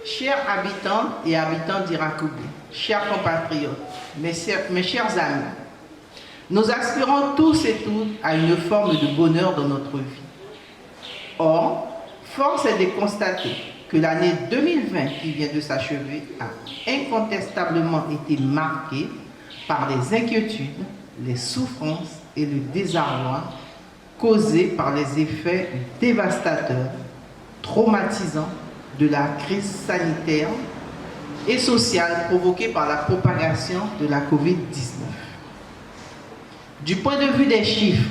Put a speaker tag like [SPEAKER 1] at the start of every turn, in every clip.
[SPEAKER 1] Chers habitants et habitants d'Irakougou, chers compatriotes, mes chers amis, nous aspirons tous et toutes à une forme de bonheur dans notre vie. Or, force est de constater que l'année 2020 qui vient de s'achever a incontestablement été marquée par les inquiétudes, les souffrances et le désarroi causés par les effets dévastateurs, traumatisants de la crise sanitaire et sociale provoquée par la propagation de la COVID-19. Du point de vue des chiffres,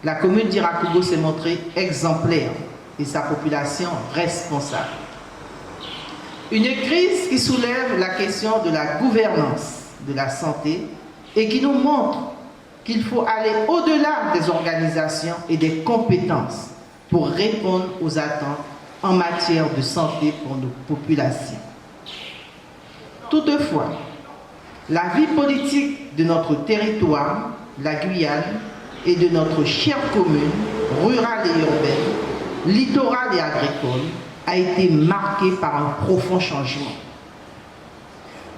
[SPEAKER 1] la commune d'Irakougou s'est montrée exemplaire et sa population responsable. Une crise qui soulève la question de la gouvernance de la santé et qui nous montre qu'il faut aller au-delà des organisations et des compétences pour répondre aux attentes en matière de santé pour nos populations. Toutefois, la vie politique de notre territoire, la Guyane, et de notre chère commune, rurale et urbaine, littorale et agricole, a été marquée par un profond changement.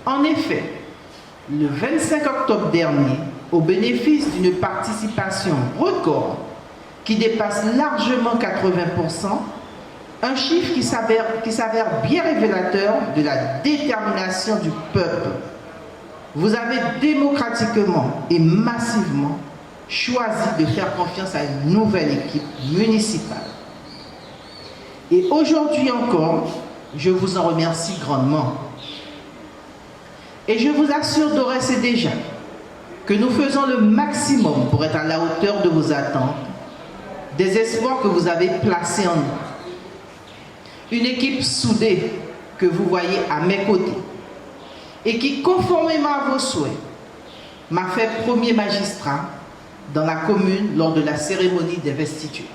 [SPEAKER 1] En effet, le 25 octobre dernier, au bénéfice d'une participation record qui dépasse largement 80%, un chiffre qui s'avère bien révélateur de la détermination du peuple. Vous avez démocratiquement et massivement choisi de faire confiance à une nouvelle équipe municipale. Et aujourd'hui encore, je vous en remercie grandement. Et je vous assure d'ores et déjà que nous faisons le maximum pour être à la hauteur de vos attentes, des espoirs que vous avez placés en nous. Une équipe soudée que vous voyez à mes côtés et qui, conformément à vos souhaits, m'a fait premier magistrat dans la commune lors de la cérémonie d'investiture.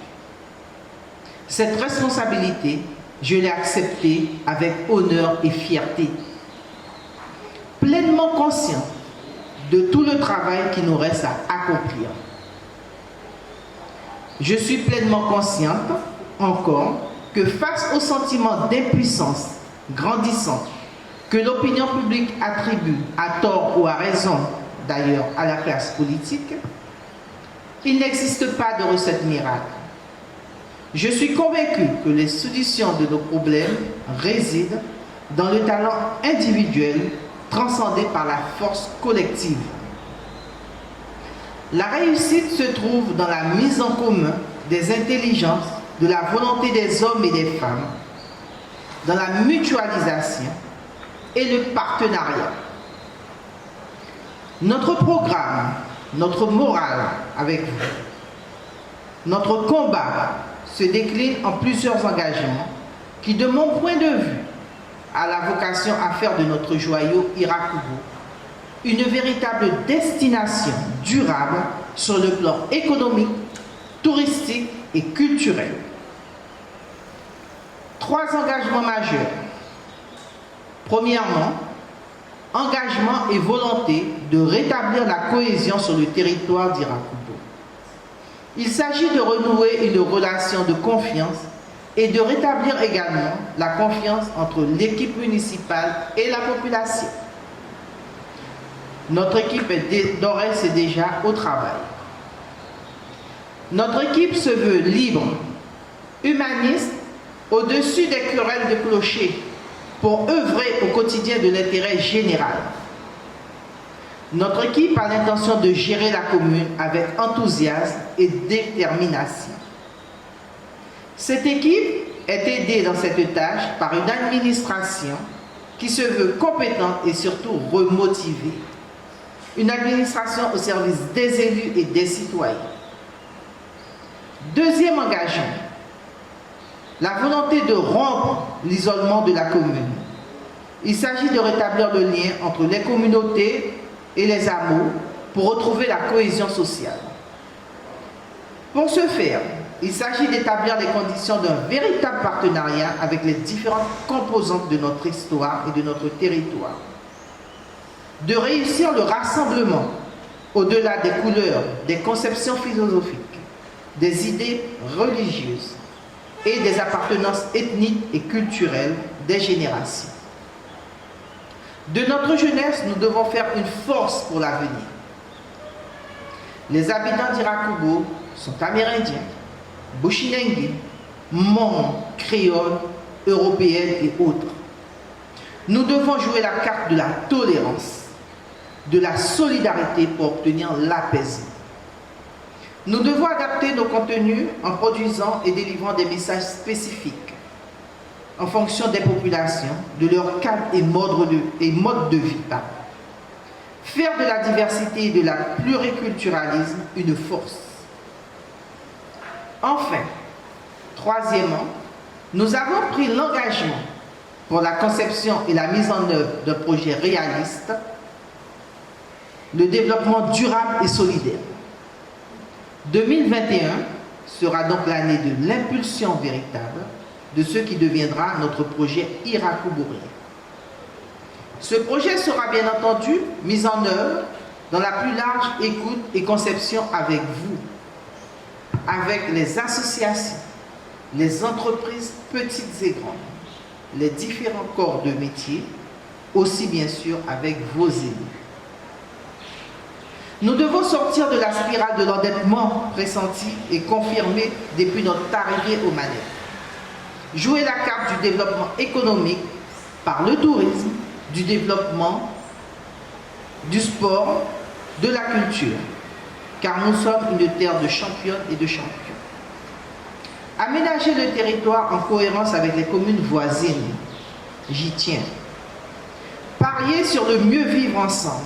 [SPEAKER 1] Cette responsabilité, je l'ai acceptée avec honneur et fierté, pleinement conscient de tout le travail qui nous reste à accomplir. Je suis pleinement consciente encore que face au sentiment d'impuissance grandissant que l'opinion publique attribue à tort ou à raison d'ailleurs à la classe politique, il n'existe pas de recette miracle. Je suis convaincu que les solutions de nos problèmes résident dans le talent individuel transcendé par la force collective. La réussite se trouve dans la mise en commun des intelligences, de la volonté des hommes et des femmes, dans la mutualisation et le partenariat. Notre programme, notre morale avec vous, notre combat se décline en plusieurs engagements qui, de mon point de vue, a la vocation à faire de notre joyau Irakougou une véritable destination durable sur le plan économique, touristique et culturel. 3 engagements majeurs. Premièrement, engagement et volonté de rétablir la cohésion sur le territoire d'Irakougou. Il s'agit de renouer une relation de confiance et de rétablir également la confiance entre l'équipe municipale et la population. Notre équipe est d'ores et déjà au travail. Notre équipe se veut libre, humaniste, au-dessus des querelles de clocher, pour œuvrer au quotidien de l'intérêt général. Notre équipe a l'intention de gérer la commune avec enthousiasme et détermination. Cette équipe est aidée dans cette tâche par une administration qui se veut compétente et surtout remotivée. Une administration au service des élus et des citoyens. Deuxième engagement, la volonté de rompre l'isolement de la commune. Il s'agit de rétablir le lien entre les communautés et les hameaux pour retrouver la cohésion sociale. Pour ce faire, il s'agit d'établir les conditions d'un véritable partenariat avec les différentes composantes de notre histoire et de notre territoire. De réussir le rassemblement au-delà des couleurs, des conceptions philosophiques, des idées religieuses et des appartenances ethniques et culturelles des générations. De notre jeunesse, nous devons faire une force pour l'avenir. Les habitants d'Irakubo sont amérindiens, bushinengue, Hmong, créoles, européennes et autres. Nous devons jouer la carte de la tolérance, de la solidarité pour obtenir l'apaisement. Nous devons adapter nos contenus en produisant et délivrant des messages spécifiques en fonction des populations, de leur cadre et mode de vie. Faire de la diversité et de la pluriculturalisme une force. Enfin, troisièmement, nous avons pris l'engagement pour la conception et la mise en œuvre d'un projet réaliste, le développement durable et solidaire. 2021 sera donc l'année de l'impulsion véritable de ce qui deviendra notre projet Irakubourien. Ce projet sera bien entendu mis en œuvre dans la plus large écoute et conception avec vous, avec les associations, les entreprises petites et grandes, les différents corps de métier, aussi bien sûr avec vos élus. Nous devons sortir de la spirale de l'endettement pressenti et confirmé depuis notre arrivée aux manettes. Jouer la carte du développement économique par le tourisme, du développement, du sport, de la culture, car nous sommes une terre de championnes et de champions. Aménager le territoire en cohérence avec les communes voisines, j'y tiens. Parier sur le mieux vivre ensemble,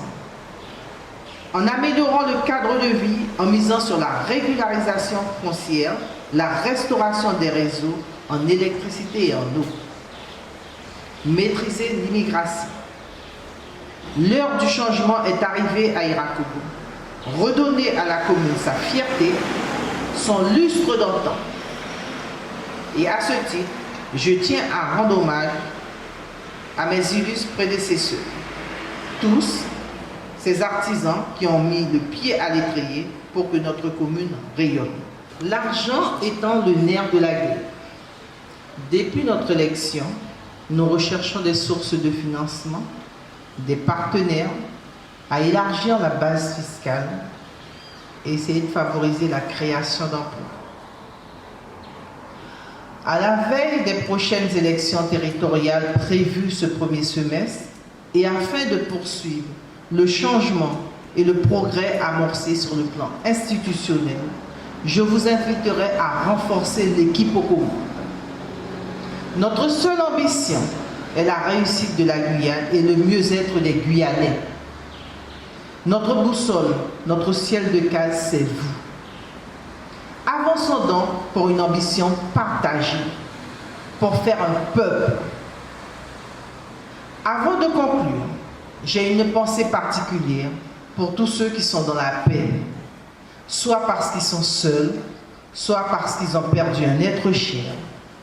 [SPEAKER 1] en améliorant le cadre de vie, en misant sur la régularisation foncière, la restauration des réseaux en électricité et en eau. Maîtriser l'immigration. L'heure du changement est arrivée à Irakubo. Redonner à la commune sa fierté, son lustre d'antan. Et à ce titre, je tiens à rendre hommage à mes illustres prédécesseurs, tous ces artisans qui ont mis le pied à l'étrier pour que notre commune rayonne. L'argent étant le nerf de la guerre. Depuis notre élection, nous recherchons des sources de financement, des partenaires, à élargir la base fiscale et essayer de favoriser la création d'emplois. À la veille des prochaines élections territoriales prévues ce premier semestre, et afin de poursuivre le changement et le progrès amorcé sur le plan institutionnel, je vous inviterai à renforcer l'équipe au commun. Notre seule ambition est la réussite de la Guyane et le mieux-être des Guyanais. Notre boussole, notre ciel de case, c'est vous. Avançons donc pour une ambition partagée, pour faire un peuple. Avant de conclure, j'ai une pensée particulière pour tous ceux qui sont dans la peine, soit parce qu'ils sont seuls, soit parce qu'ils ont perdu un être cher,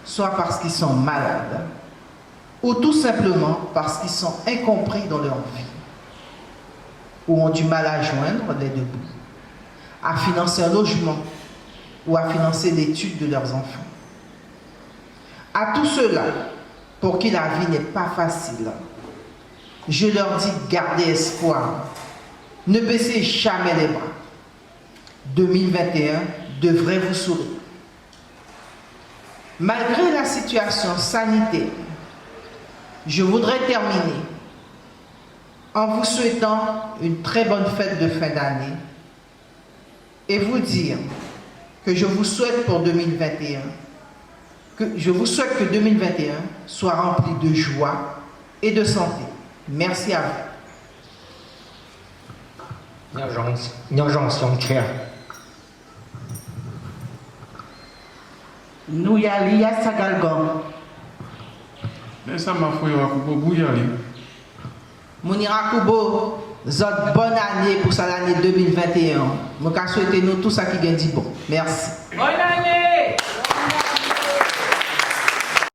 [SPEAKER 1] soit parce qu'ils sont malades, ou tout simplement parce qu'ils sont incompris dans leur vie, ou ont du mal à joindre les deux bouts, à financer un logement, ou à financer l'étude de leurs enfants. À tous ceux-là, pour qui la vie n'est pas facile, je leur dis, gardez espoir, ne baissez jamais les bras. 2021 devrait vous sourire. Malgré la situation sanitaire, je voudrais terminer en vous souhaitant une très bonne fête de fin d'année et vous dire que je vous souhaite pour 2021, que 2021 soit rempli de joie et de santé. Merci à vous.
[SPEAKER 2] Nous y allons à Sagalgom.
[SPEAKER 3] Mais ça m'a fait Irakubo, vous y allez.
[SPEAKER 1] Mon Irakubo, zot bonne année pour cette année 2021. Je souhaite nous tout ça qui gagne du bon. Merci.
[SPEAKER 4] Bonne année.